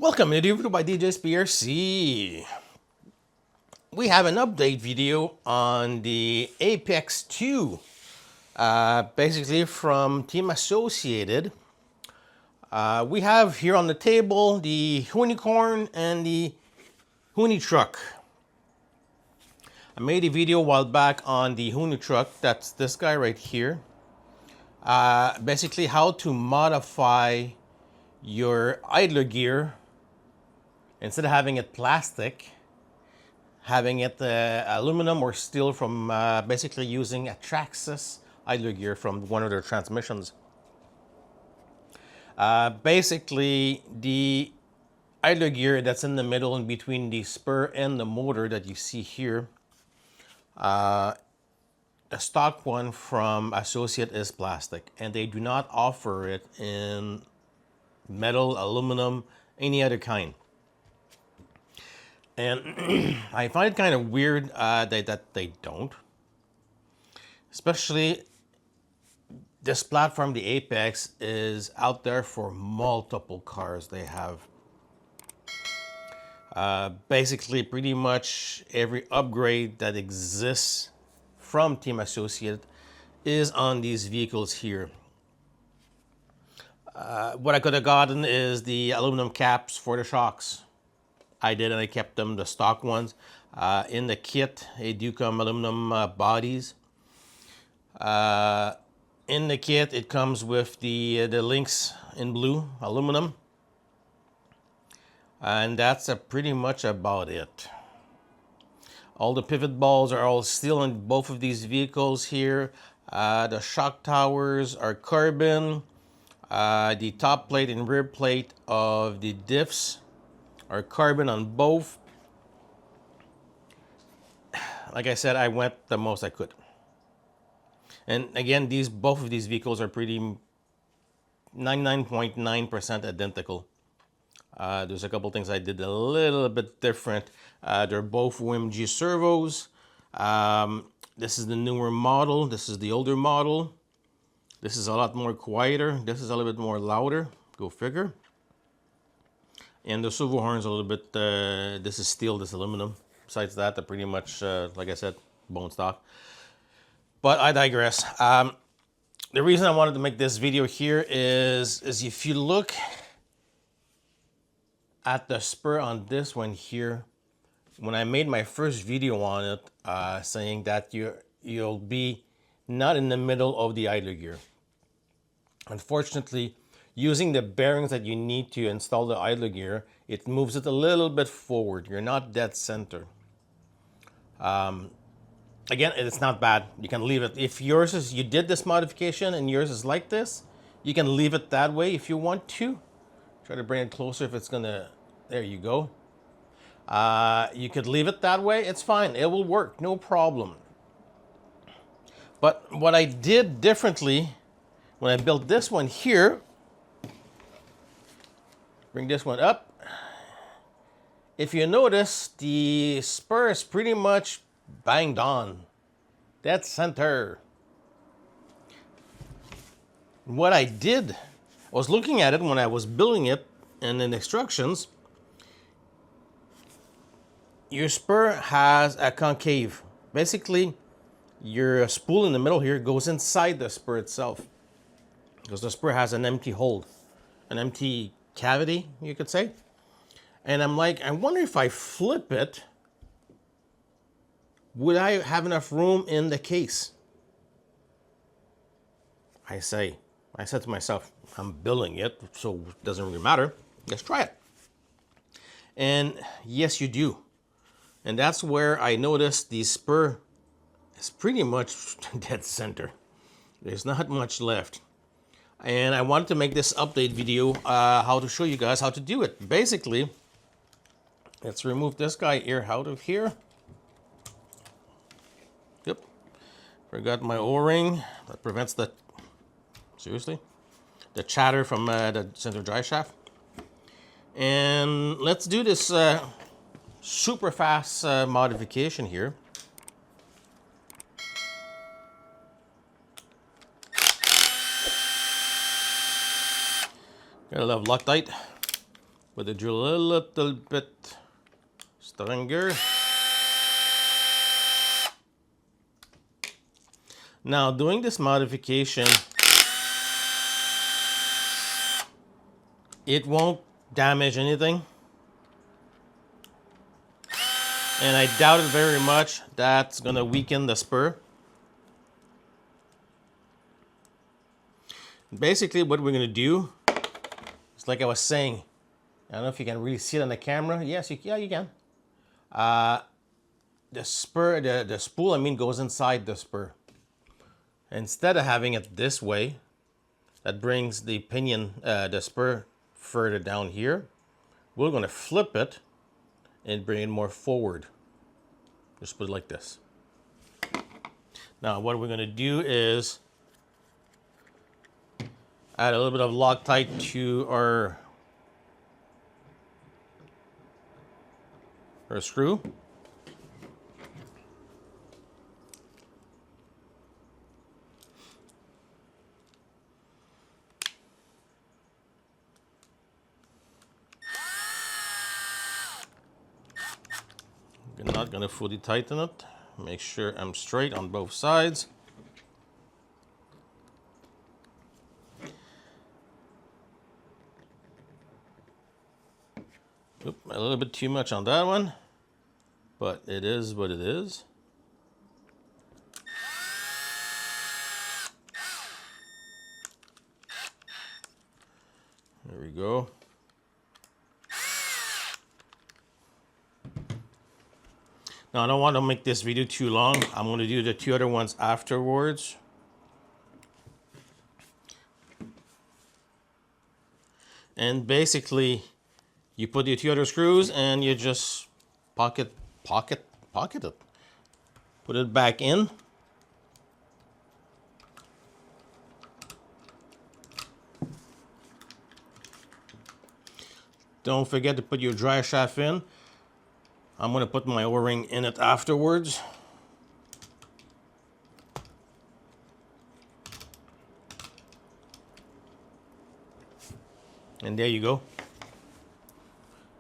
Welcome to the review by Djsprc. We have an update video on the Apex 2, basically from Team Associated. We have here on the table the Unicorn and the Uni Truck. I made a video a while back on the Uni Truck, that's this guy right here. Basically how to modify your idler gear. Instead of having it plastic, having it aluminum or steel from basically using a Traxxas idler gear from one of their transmissions. Basically, the idler gear that's in the middle in between the spur and the motor that you see here, the stock one from Associate is plastic, and they do not offer it in metal, aluminum, any other kind. And I find it kind of weird that they don't. Especially this platform, the Apex, is out there for multiple cars they have. Basically, pretty much every upgrade that exists from Team Associate is on these vehicles here. What I could have gotten is the aluminum caps for the shocks. I did, and I kept them, the stock ones. In the kit, they do come aluminum bodies. In the kit, it comes with the links in blue, aluminum. And that's pretty much about it. All the pivot balls are all steel in both of these vehicles here. The shock towers are carbon. The top plate and rear plate of the diffs are carbon on both. Like I said, I went the most I could. And again, both of these vehicles are pretty 99.9% identical. There's a couple things I did a little bit different. They're both OMG servos. This is the newer model. This is the older model. This is a lot more quieter. This is a little bit more louder. Go figure. And the servo horn's a little bit, this is steel, this is aluminum. Besides that, they're pretty much, like I said, bone stock. But I digress. The reason I wanted to make this video here is if you look at the spur on this one here, when I made my first video on it, saying that you'll be not in the middle of the idler gear. Unfortunately, using the bearings that you need to install the idler gear, it moves it a little bit forward. You're not dead center. Again, it's not bad. You can leave it. If yours is, you did this modification and yours is like this, you can leave it that way if you want to. Try to bring it closer if it's gonna, there you go. You could leave it that way, it's fine. It will work, no problem. But what I did differently when I built this one here, bring this one up. If you notice, the spur is pretty much banged on. Dead center. What I did, I was looking at it when I was building it and in the instructions. Your spur has a concave. Basically, your spool in the middle here goes inside the spur itself. Because the spur has an empty hole, an empty cavity, you could say. And I'm like, I wonder if I flip it, would I have enough room in the case? I said to myself, I'm building it, so it doesn't really matter. Let's try it. And yes, you do. And that's where I noticed the spur is pretty much dead center. There's not much left. And I wanted to make this update video how to show you guys how to do it. Basically, let's remove this guy here out of here. Yep. Forgot my O-ring. That prevents the, seriously, the chatter from the center drive shaft. And let's do this super fast modification here. Gotta love Loctite. with the drill a little bit stronger. Now, doing this modification, it won't damage anything. And I doubt it very much that's gonna weaken the spur. Basically, what we're gonna do is, like I was saying, I don't know if you can really see it on the camera. Yes, you can. The spur, the spool, I mean, goes inside the spur. Instead of having it this way, that brings the pinion, the spur further down here. We're gonna flip it and bring it more forward. Just put it like this. Now, what we're gonna do is add a little bit of Loctite to our screw. I'm not gonna fully tighten it. Make sure I'm straight on both sides. Oop, a little bit too much on that one, but it is what it is. There we go. Now, I don't want to make this video too long. I'm going to do the two other ones afterwards. And basically, you put the two other screws and you just pocket it. Put it back in. Don't forget to put your dry shaft in. I'm going to put my O-ring in it afterwards. And there you go.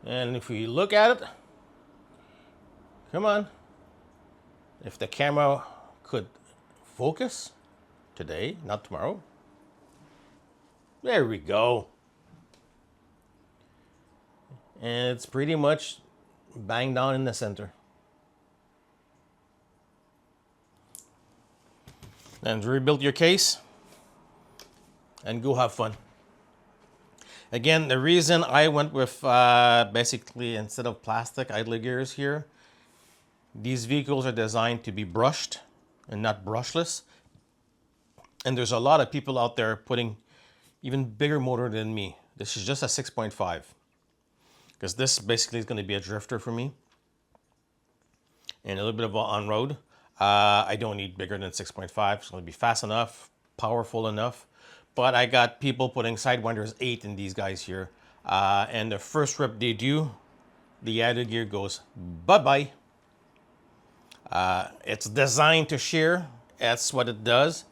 And if we look at it, come on. If the camera could focus today, not tomorrow. There we go. And it's pretty much bang down in the center. And rebuild your case and go have fun. Again, the reason I went with basically instead of plastic idler gears here, these vehicles are designed to be brushed and not brushless. And there's a lot of people out there putting even bigger motor than me. This is just a 6.5. Because this basically is going to be a drifter for me. And a little bit of on-road. I don't need bigger than 6.5. It's going to be fast enough, powerful enough. But I got people putting Sidewinders 8 in these guys here. And the first rip they do, the idler gear goes bye-bye. It's designed to shear. That's what it does.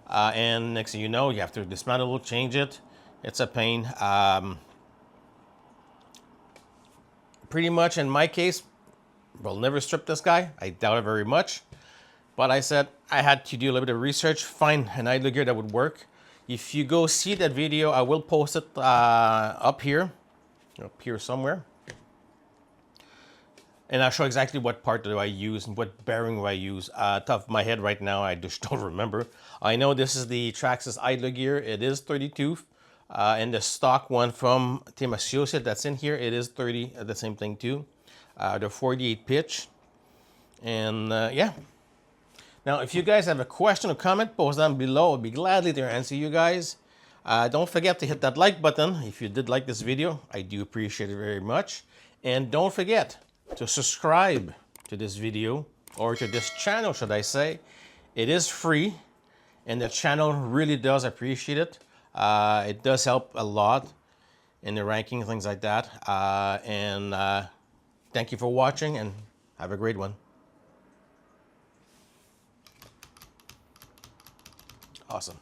And next thing you know, you have to dismantle, change it. It's a pain. Pretty much in my case, we'll never strip this guy. I doubt it very much. But I said I had to do a little bit of research, find an idler gear that would work. If you go see that video, I will post it up here somewhere. And I'll show exactly what part do I use and what bearing do I use. Top of my head right now, I just don't remember. I know this is the Traxxas idler gear. It is 32. And the stock one from Team Associate that's in here, it is 30, the same thing too. The 48 pitch. And yeah. Now, if you guys have a question or comment, post down below. I'll be gladly to answer you guys. Don't forget to hit that like button if you did like this video. I do appreciate it very much. And don't forget to subscribe to this video, or to this channel, should I say. It is free, and the channel really does appreciate it. It does help a lot in the ranking, things like that. Thank you for watching, and have a great one. Awesome.